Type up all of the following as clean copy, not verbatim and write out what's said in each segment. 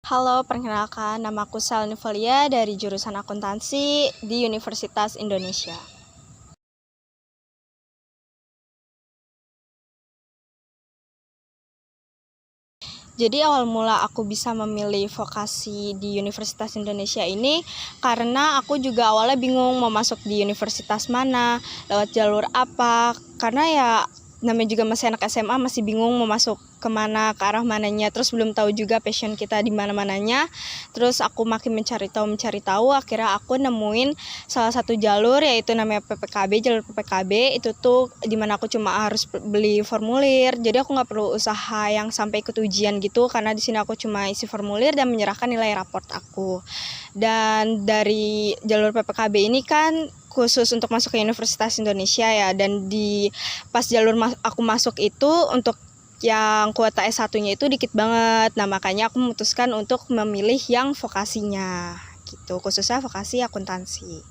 Halo, perkenalkan namaku Selni Velia dari jurusan akuntansi di Universitas Indonesia. Jadi awal mula aku bisa memilih vokasi di Universitas Indonesia ini karena aku juga awalnya bingung mau masuk di universitas mana, lewat jalur apa, karena ya namanya juga masih anak SMA, masih bingung mau masuk kemana, ke arah mananya, terus belum tahu juga passion kita di mana-mananya. Terus aku makin mencari tahu, akhirnya aku nemuin salah satu jalur yaitu namanya PPKB, jalur PPKB itu tuh dimana aku cuma harus beli formulir, jadi aku nggak perlu usaha yang sampai ikut ujian gitu, karena di sini aku cuma isi formulir dan menyerahkan nilai raport aku. Dan dari jalur PPKB ini kan khusus untuk masuk ke Universitas Indonesia ya, dan di pas jalur aku masuk itu untuk yang kuota S1-nya itu dikit banget. Nah, makanya aku memutuskan untuk memilih yang vokasinya gitu, khususnya vokasi akuntansi.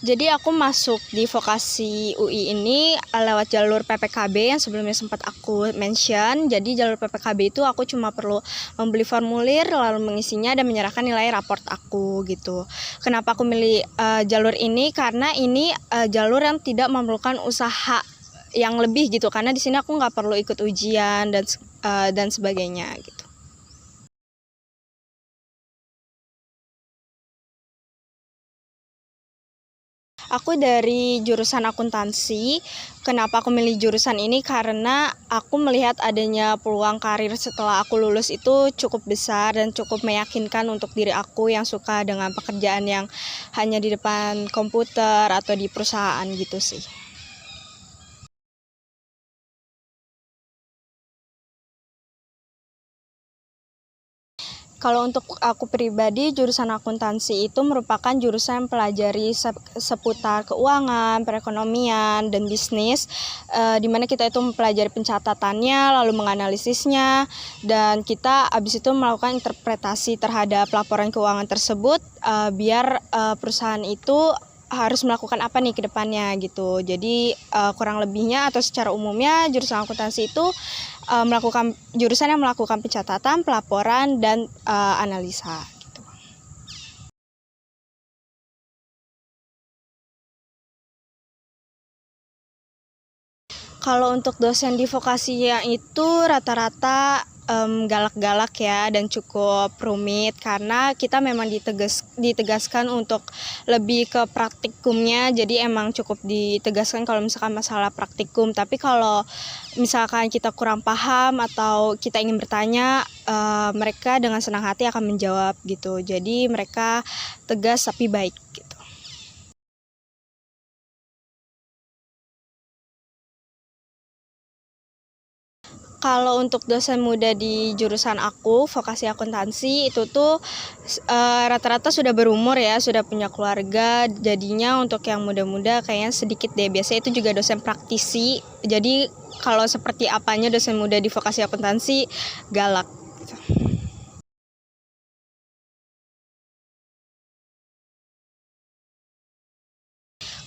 Jadi aku masuk di vokasi UI ini lewat jalur PPKB yang sebelumnya sempat aku mention. Jadi jalur PPKB itu aku cuma perlu membeli formulir, lalu mengisinya dan menyerahkan nilai raport aku gitu. Kenapa aku milih jalur ini? Karena ini jalur yang tidak memerlukan usaha yang lebih gitu. Karena di sini aku nggak perlu ikut ujian dan sebagainya gitu. Aku dari jurusan akuntansi. Kenapa aku milih jurusan ini? Karena aku melihat adanya peluang karir setelah aku lulus itu cukup besar dan cukup meyakinkan untuk diri aku yang suka dengan pekerjaan yang hanya di depan komputer atau di perusahaan gitu sih. Kalau untuk aku pribadi, jurusan akuntansi itu merupakan jurusan yang pelajari seputar keuangan, perekonomian, dan bisnis, di mana kita itu mempelajari pencatatannya, lalu menganalisisnya, dan kita habis itu melakukan interpretasi terhadap laporan keuangan tersebut, biar perusahaan itu harus melakukan apa nih ke depannya gitu. Jadi kurang lebihnya atau secara umumnya jurusan akuntansi itu melakukan jurusan yang melakukan pencatatan, pelaporan, dan analisa gitu. Kalau untuk dosen di vokasinya itu rata-rata galak-galak ya dan cukup rumit karena kita memang ditegaskan untuk lebih ke praktikumnya, jadi emang cukup ditegaskan kalau misalkan masalah praktikum. Tapi kalau misalkan kita kurang paham atau kita ingin bertanya, mereka dengan senang hati akan menjawab gitu. Jadi mereka tegas tapi baik gitu. Kalau untuk dosen muda di jurusan aku, vokasi akuntansi itu tuh rata-rata sudah berumur ya, sudah punya keluarga. Jadinya untuk yang muda-muda kayaknya sedikit deh. Biasanya itu juga dosen praktisi. Jadi kalau seperti apanya dosen muda di vokasi akuntansi galak.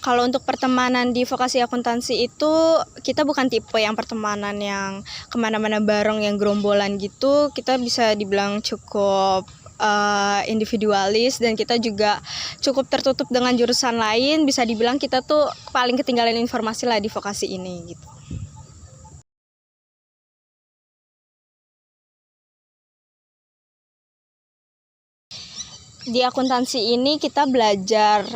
Kalau untuk pertemanan di vokasi akuntansi itu kita bukan tipe yang pertemanan yang kemana-mana bareng yang gerombolan gitu. Kita bisa dibilang cukup individualis dan kita juga cukup tertutup dengan jurusan lain. Bisa dibilang kita tuh paling ketinggalan informasi lah di vokasi ini gitu. Di akuntansi ini kita belajar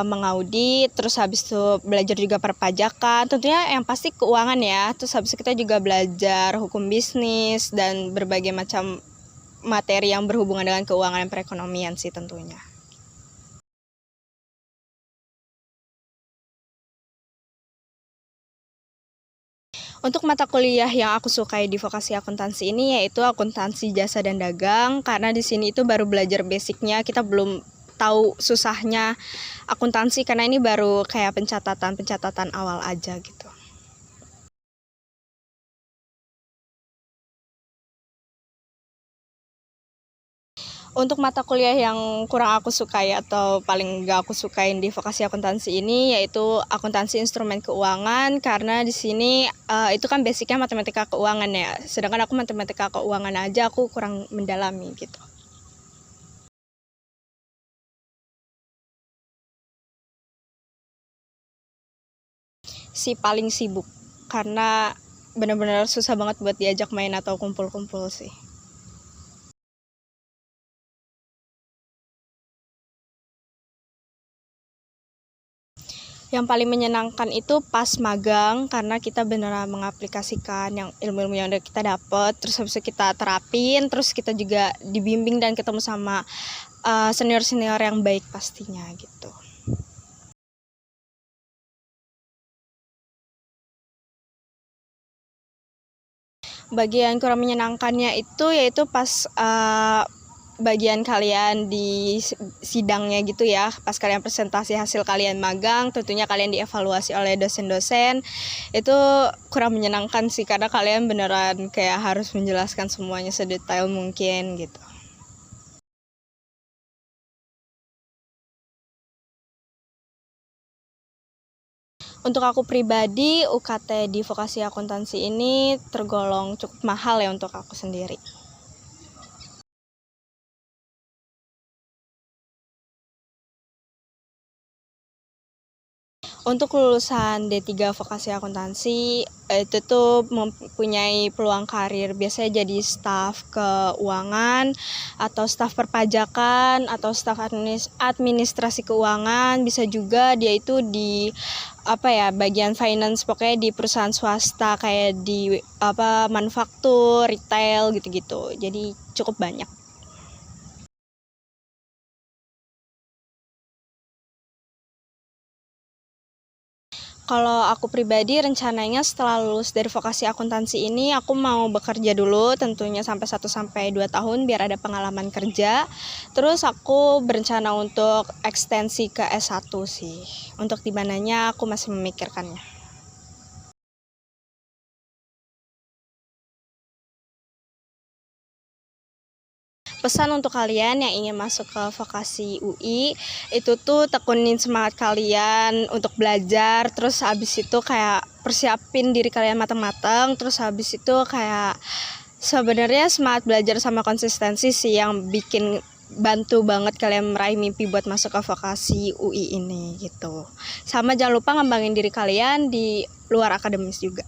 mengaudit, terus habis itu belajar juga perpajakan, tentunya yang pasti keuangan ya. Terus habis itu kita juga belajar hukum bisnis dan berbagai macam materi yang berhubungan dengan keuangan dan perekonomian sih tentunya. Untuk mata kuliah yang aku sukai di vokasi akuntansi ini yaitu akuntansi jasa dan dagang, karena di sini itu baru belajar basicnya, kita belum tahu susahnya akuntansi karena ini baru kayak pencatatan awal aja gitu. Untuk mata kuliah yang kurang aku sukai atau paling gak aku sukain di vokasi akuntansi ini yaitu akuntansi instrumen keuangan, karena di sini itu kan basicnya matematika keuangan ya. Sedangkan aku matematika keuangan aja aku kurang mendalami gitu. Si paling sibuk karena benar-benar susah banget buat diajak main atau kumpul-kumpul sih. Yang paling menyenangkan itu pas magang, karena kita beneran mengaplikasikan yang ilmu-ilmu yang udah kita dapat, terus habis itu kita terapin, terus kita juga dibimbing dan ketemu sama senior-senior yang baik pastinya gitu. Bagian kurang menyenangkannya itu yaitu pas bagian kalian di sidangnya gitu ya, pas kalian presentasi hasil kalian magang, tentunya kalian dievaluasi oleh dosen-dosen. Itu kurang menyenangkan sih, karena kalian beneran kayak harus menjelaskan semuanya sedetail mungkin gitu. Untuk aku pribadi, UKT di vokasi akuntansi ini tergolong cukup mahal ya untuk aku sendiri. Untuk lulusan D3 vokasi akuntansi, itu tuh mempunyai peluang karir, biasanya jadi staf keuangan, atau staf perpajakan, atau staf administrasi keuangan, bisa juga dia itu di bagian finance, pokoknya di perusahaan swasta kayak di manufaktur, retail gitu-gitu. Jadi cukup banyak. Kalau aku pribadi rencananya setelah lulus dari vokasi akuntansi ini aku mau bekerja dulu, tentunya sampai 1 sampai 2 tahun biar ada pengalaman kerja. Terus aku berencana untuk ekstensi ke S1 sih. Untuk di mananya aku masih memikirkannya. Pesan untuk kalian yang ingin masuk ke vokasi UI, itu tuh tekunin semangat kalian untuk belajar, terus habis itu kayak persiapin diri kalian matang-matang, terus habis itu kayak sebenarnya semangat belajar sama konsistensi sih yang bikin bantu banget kalian meraih mimpi buat masuk ke vokasi UI ini gitu. Sama jangan lupa ngembangin diri kalian di luar akademis juga.